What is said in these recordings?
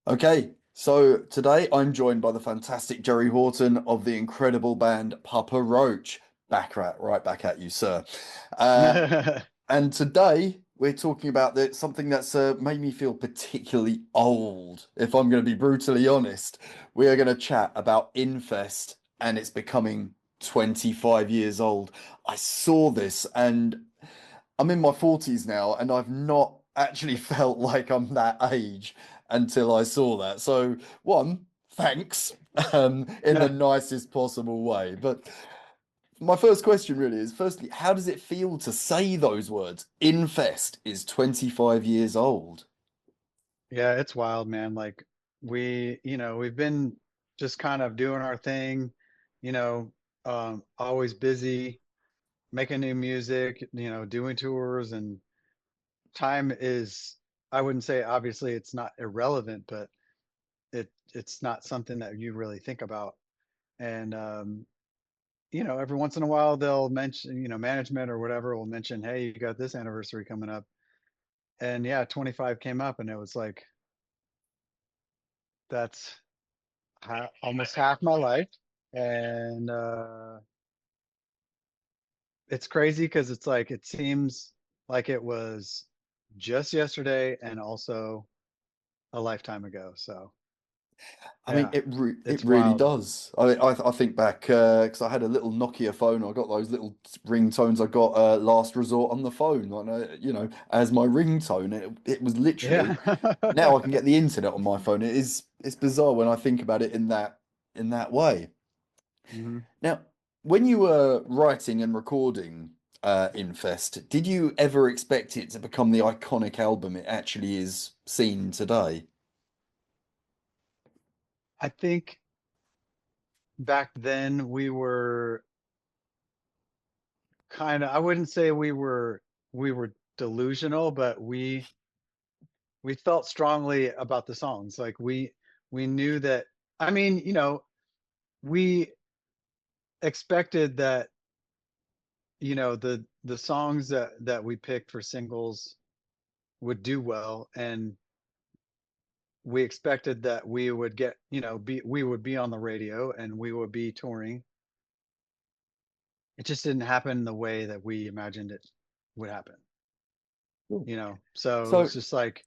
Okay, so today I'm joined by the fantastic Jerry Horton of the incredible band Papa Roach. Right back at you, sir. Uh, and today we're talking about something that's made me feel particularly old, if I'm going to be brutally honest. We are going to chat about Infest, and it's becoming 25 years old. I saw this, and I'm in my 40s now, and I've not actually felt like I'm that age until I saw that. So, one, thanks, in the nicest possible way. But my first question really is, firstly, how does it feel to say those words? Infest is 25 years old. Yeah, it's wild, man. Like we've been just kind of doing our thing, you know, always busy making new music, doing tours and time is, I wouldn't say obviously it's not irrelevant, but it's not something that you really think about. And every once in a while they'll mention, management or whatever will mention, hey, you got this anniversary coming up. And yeah, 25 came up and it was like, that's almost half my life. And it's crazy because it's like it seems like it was just yesterday and also a lifetime ago. So I mean, yeah, it it's really wild. does. I think back because I had a little Nokia phone. I got those little ringtones. I got Last Resort on the phone, like, as my ringtone. It was literally. Yeah. Now I can get the internet on my phone. It's bizarre when I think about it in that way. hmm Now, when you were writing and recording Infest, did you ever expect it to become the iconic album it actually is seen today? I think back then we were I wouldn't say we were delusional, but we felt strongly about the songs. Like we knew that, I mean, we expected that, the songs that we picked for singles would do well, and we expected that we would get, we would be on the radio and we would be touring. It just didn't happen the way that we imagined it would happen. Cool. So it was So, just like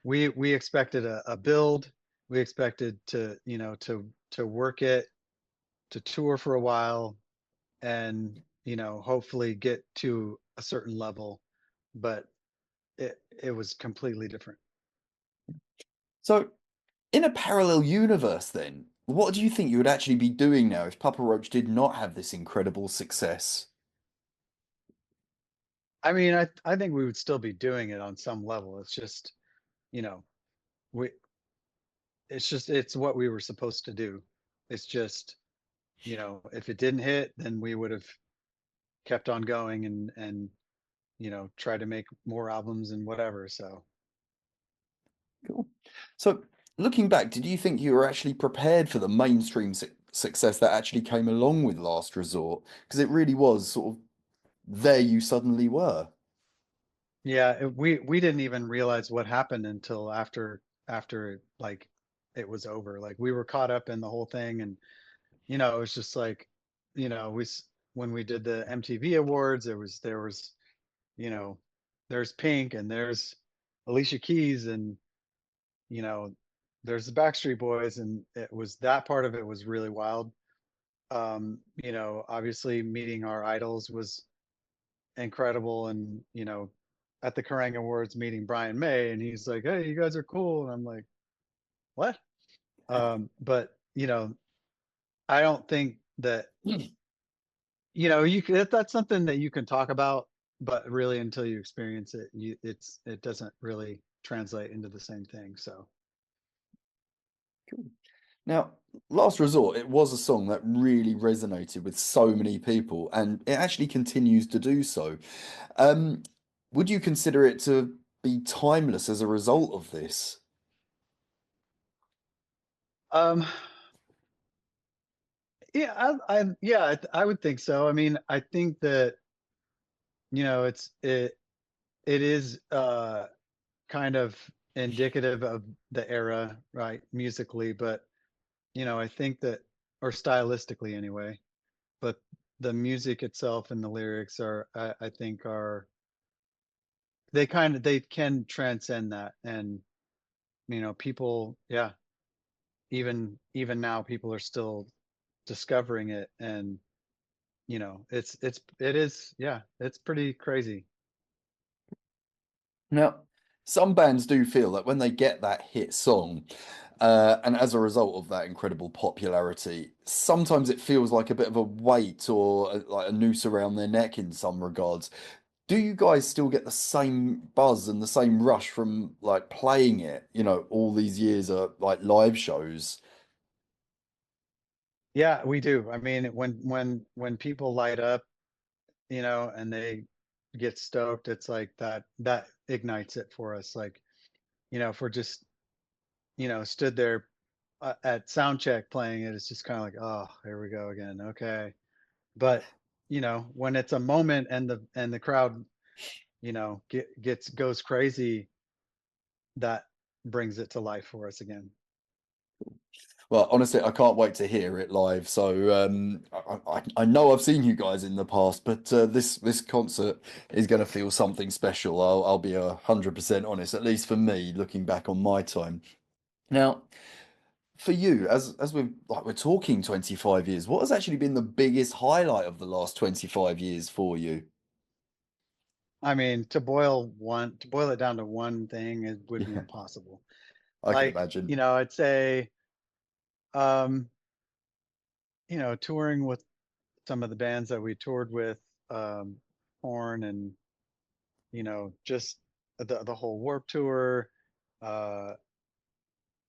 we expected a build. We expected to, to work it, to tour for a while, and hopefully get to a certain level, but it was completely different. so, in a parallel universe, then, what do you think you would actually be doing now if Papa Roach did not have this incredible success? I mean, I think we would still be doing it on some level. It's just, you know we it's what we were supposed to do. It's just, if it didn't hit, then we would have kept on going and try to make more albums and whatever. So Cool. So, looking back, did you think you were actually prepared for the mainstream success that actually came along with Last Resort? Because it really was sort of there you suddenly were. yeah, we didn't even realize what happened until after like it was over. Like we were caught up in the whole thing, and it was just like, when we did the MTV Awards, there was you know there's Pink and there's Alicia Keys and you know there's the Backstreet Boys, and it was, that part of it was really wild. Obviously meeting our idols was incredible, and at the Kerrang Awards meeting Brian May, and he's like, "Hey, you guys are cool," and I'm like, "What?" But I don't think that, that's something that you can talk about, but really until you experience it, it doesn't really translate into the same thing. So Cool. Now, Last Resort, it was a song that really resonated with so many people, and it actually continues to do so. Um, would you consider it to be timeless as a result of this? um yeah, I would think so. I mean, I think that, it is kind of indicative of the era, right, musically, but I think that, or stylistically anyway, but the music itself and the lyrics are, I think are, they can transcend that. And people, yeah, even now people are still discovering it. And it is, yeah, it's pretty crazy. Now, some bands do feel that when they get that hit song, and as a result of that incredible popularity, sometimes it feels like a bit of a weight or like a noose around their neck in some regards. Do you guys still get the same buzz and the same rush from like playing it, all these years of like live shows? Yeah, we do. I mean, when people light up, and they get stoked, it's like that ignites it for us. Like, if we're just, stood there at sound check playing it, it's just kind of like, oh, here we go again. Okay. But, when it's a moment and the crowd, goes crazy, that brings it to life for us again. Well, honestly, I can't wait to hear it live. So I know I've seen you guys in the past, but this concert is going to feel something special. I'll be 100% honest, at least for me, looking back on my time. Now, for you, as we're talking 25 years, what has actually been the biggest highlight of the last 25 years for you? I mean, to boil it down to one thing, it would be Yeah, impossible. I can Like, imagine. I'd say, um, touring with some of the bands that we toured with, um, Horn, and just the whole Warp Tour, uh,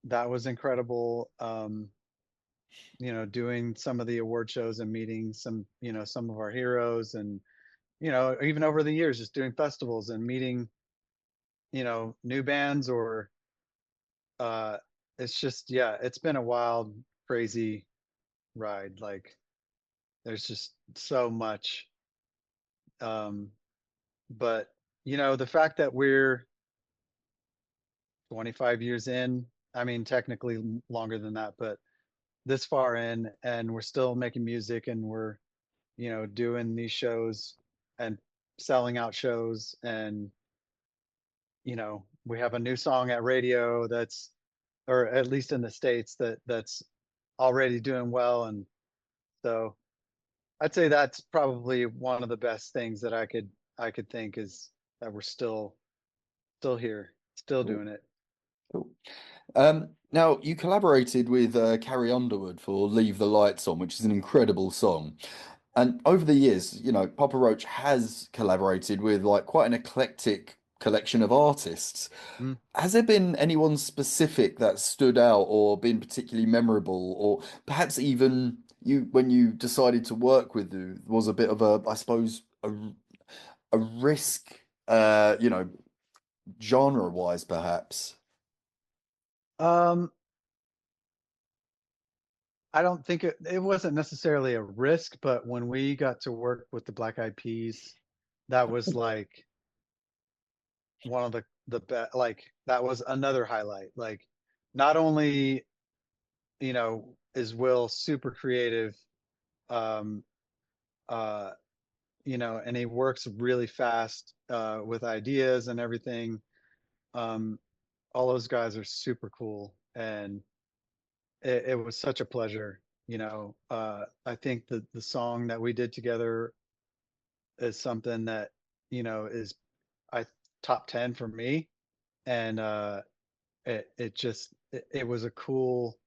that was incredible. Doing some of the award shows and meeting some of our heroes, and even over the years, just doing festivals and meeting new bands, or uh, it's just, yeah, it's been a wild, crazy ride. Like, there's just so much. Um, but the fact that we're 25 years in, I mean, technically longer than that, but this far in, and we're still making music, and we're, doing these shows and selling out shows. And, we have a new song at radio that's, or at least in the States, that's already doing well. And so I'd say that's probably one of the best things that I could think, is that we're still here, still Cool, doing it. cool. Now you collaborated with Carrie Underwood for "Leave the Lights On," which is an incredible song. And over the years, Papa Roach has collaborated with like quite an eclectic collection of artists. Mm. Has there been anyone specific that stood out or been particularly memorable, or perhaps even when you decided to work with who was a bit of a, I suppose, a risk, genre-wise, perhaps? Um, I don't think it wasn't necessarily a risk, but when we got to work with the Black Eyed Peas, that was like one of the best. Like, that was another highlight. Like, not only is Will super creative, um, uh, and he works really fast with ideas and everything. Um, all those guys are super cool, and it was such a pleasure. I think the song that we did together is something that is, I top 10 for me. And it was a cool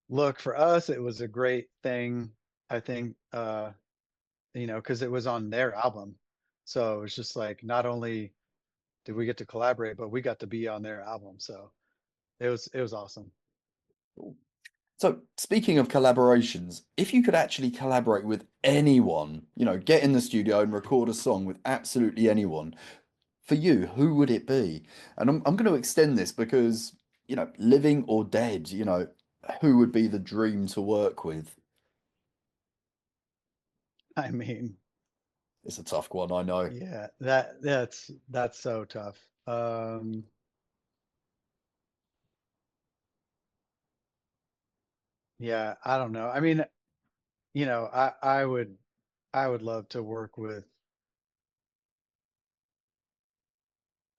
look for us. It was a great thing, I think, because it was on their album. So it was just like, not only did we get to collaborate, but we got to be on their album. So it was awesome. So, speaking of collaborations, if you could actually collaborate with anyone, get in the studio and record a song with absolutely anyone, for you, who would it be? And I'm going to extend this because, living or dead, who would be the dream to work with? I mean, It's a tough one, I know. yeah, that's so tough. Yeah, I don't know. I mean, I would love to work with.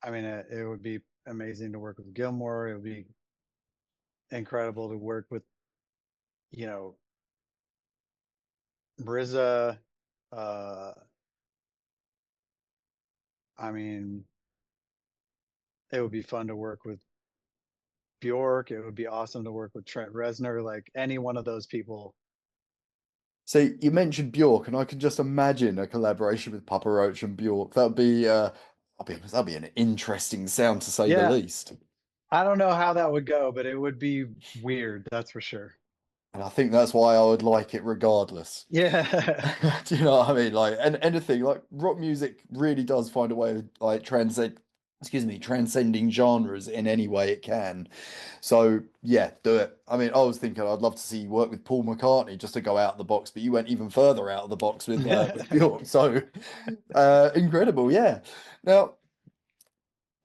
I mean, it would be amazing to work with Gilmore. It would be incredible to work with, you know, RZA. Uh, I mean, it would be fun to work with Bjork. It would be awesome to work with Trent Reznor. Like any one of those people. So you mentioned Bjork, and I can just imagine a collaboration with Papa Roach and Bjork. I'll be honest, that'd be an interesting sound to say the Yeah, least. I don't know how that would go, but it would be weird. That's for sure. And I think that's why I would like it regardless. Yeah. Do you know what I mean? Like, and anything like rock music really does find a way of like transcending genres in any way it can. So yeah, do it. I mean, I was thinking I'd love to see you work with Paul McCartney just to go out of the box, but you went even further out of the box with Bjork. So incredible, yeah. Now,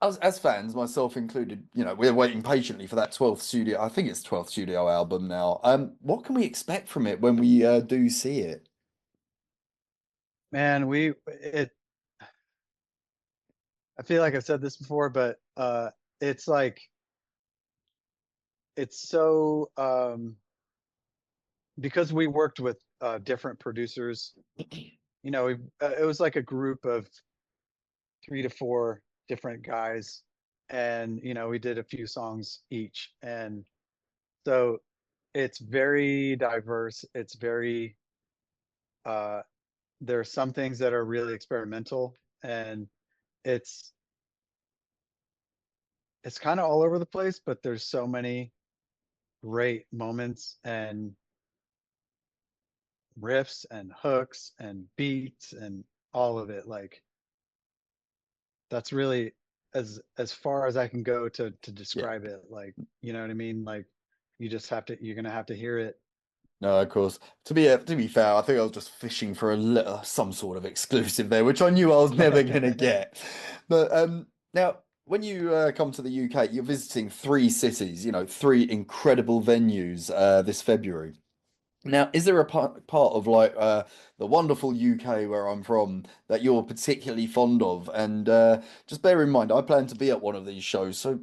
as fans, myself included, we're waiting patiently for that 12th studio. I think it's 12th studio album now. What can we expect from it when we do see it? Man, I feel like I've said this before, but it's like it's so because we worked with different producers, it was like a group of 3 to 4 different guys, and we did a few songs each, and so it's very diverse. It's very uh there are some things that are really experimental, and it's it's kind of all over the place, but there's so many great moments and riffs and hooks and beats and all of it. Like that's really as far as I can go to Yeah. describe it. Like, you know what I mean? Like you're gonna have to hear it. No, of course. To be fair, I think I was just fishing for some sort of exclusive there, which I knew I was never gonna get. But now when you come to the UK, you're visiting 3 cities, 3 incredible venues this February. Now, is there a part of like the wonderful UK where I'm from that you're particularly fond of? And just bear in mind, I plan to be at one of these shows, so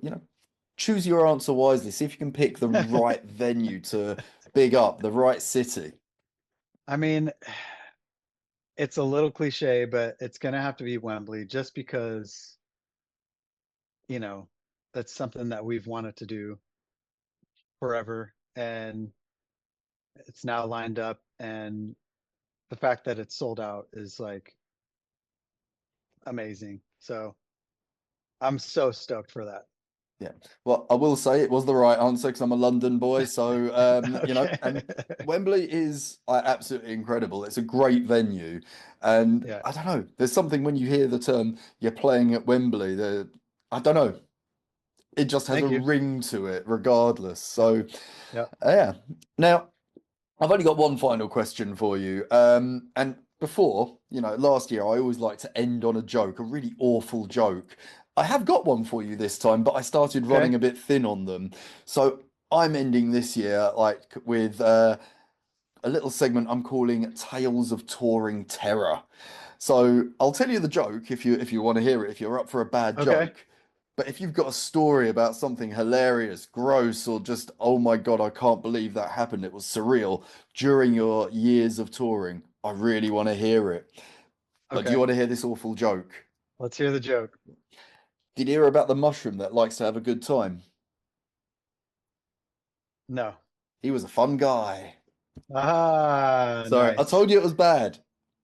choose your answer wisely. See if you can pick the right venue to big up, the right city. I mean, it's a little cliche, but it's gonna have to be Wembley just because, you know, that's something that we've wanted to do forever, and it's now lined up, and the fact that it's sold out is like amazing. So I'm so stoked for that. Yeah. Well, I will say it was the right answer because I'm a London boy. So, Okay. and Wembley is absolutely incredible. It's a great venue. And Yeah. I don't know, there's something when you hear the term you're playing at Wembley, I don't know, it just has a Thank you. ring to it regardless. So, Yeah. yeah. Now, I've only got one final question for you. And before, last year, I always like to end on a joke, a really awful joke. I have got one for you this time, but I started running Okay. a bit thin on them. So I'm ending this year like with a little segment I'm calling Tales of Touring Terror. So I'll tell you the joke if you want to hear it, if you're up for a bad Okay. joke. But if you've got a story about something hilarious, gross, or just, oh my God, I can't believe that happened, it was surreal during your years of touring, I really want to hear it. But do you Okay. want to hear this awful joke? Let's hear the joke. Did you hear about the mushroom that likes to have a good time? No. He was a fun guy. Ah, Sorry, I nice. told you it was bad.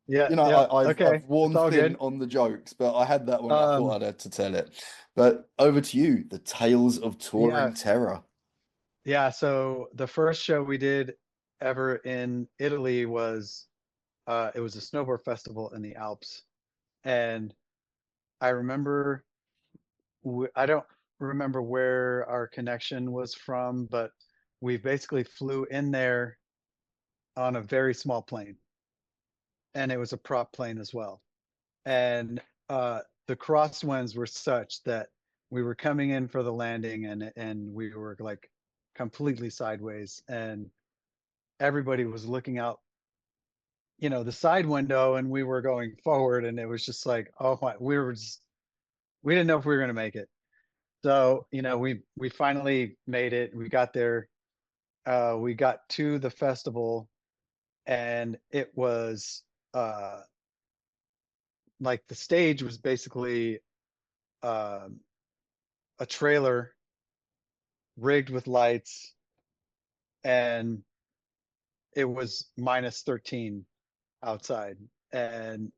Yeah. You know, Yep. I've Okay. It's worn all thin good. on the jokes, but I had that one. I thought Um, I'd had to tell it. But over to you, the tales of touring yeah. terror. Yeah. So the first show we did ever in Italy was it was a snowboard festival in the Alps. And I remember I don't remember where our connection was from, but we basically flew in there on a very small plane, and it was a prop plane as well. And the crosswinds were such that we were coming in for the landing, and we were like completely sideways, and everybody was looking out, the side window, and we were going forward, and it was just like, oh my, we didn't know if we were going to make it. So, we finally made it. We got there. We got to the festival, and it was uh like the stage was basically um a trailer rigged with lights, and it was minus 13 outside. And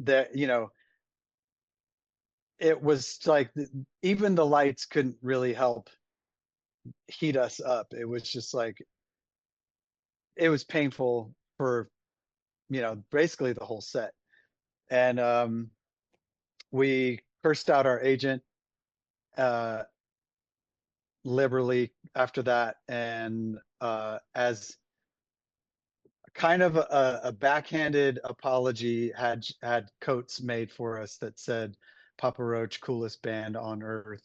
that, it was like even the lights couldn't really help heat us up. It was just like, it was painful for, basically the whole set. And we cursed out our agent uh liberally after that. And as kind of a backhanded apology, had coats made for us that said Papa Roach, coolest band on earth,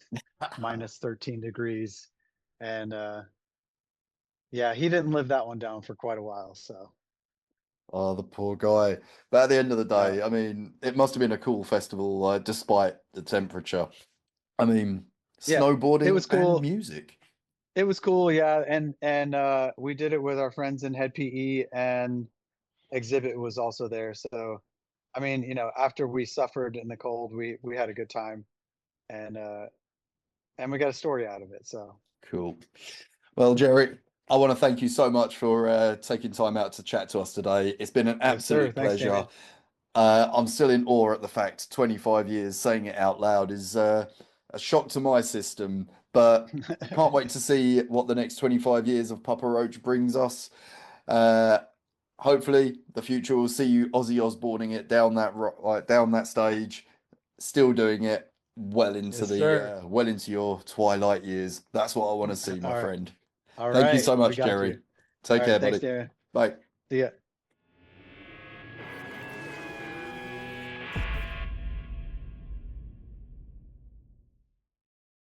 minus 13 degrees. And yeah, he didn't live that one down for quite a while. So Oh, the poor guy. But at the end of the yeah. day, I mean, it must have been a cool festival, despite the temperature. I mean, Yeah, it snowboarding was and cool. music. It was cool, yeah. And we did it with our friends in Head PE, and Exhibit was also there. So I mean, after we suffered in the cold, we had a good time. And we got a story out of it. So Cool. Well, Jerry, I want to thank you so much for taking time out to chat to us today. It's been an yes, sir. absolute Thanks, pleasure. Damian. I'm still in awe at the fact 25 years saying it out loud is a shock to my system, but I can't wait to see what the next 25 years of Papa Roach brings us. Uh, Hopefully, the future will see you Ozzy Osbourning it down that like down that stage, still doing it Yes, sir. well into your twilight years. That's what I want to see, my All right. friend. All Thank you right. so We much, got Jerry. you. All Take right. care, Thanks, buddy. Damian. Bye. See ya.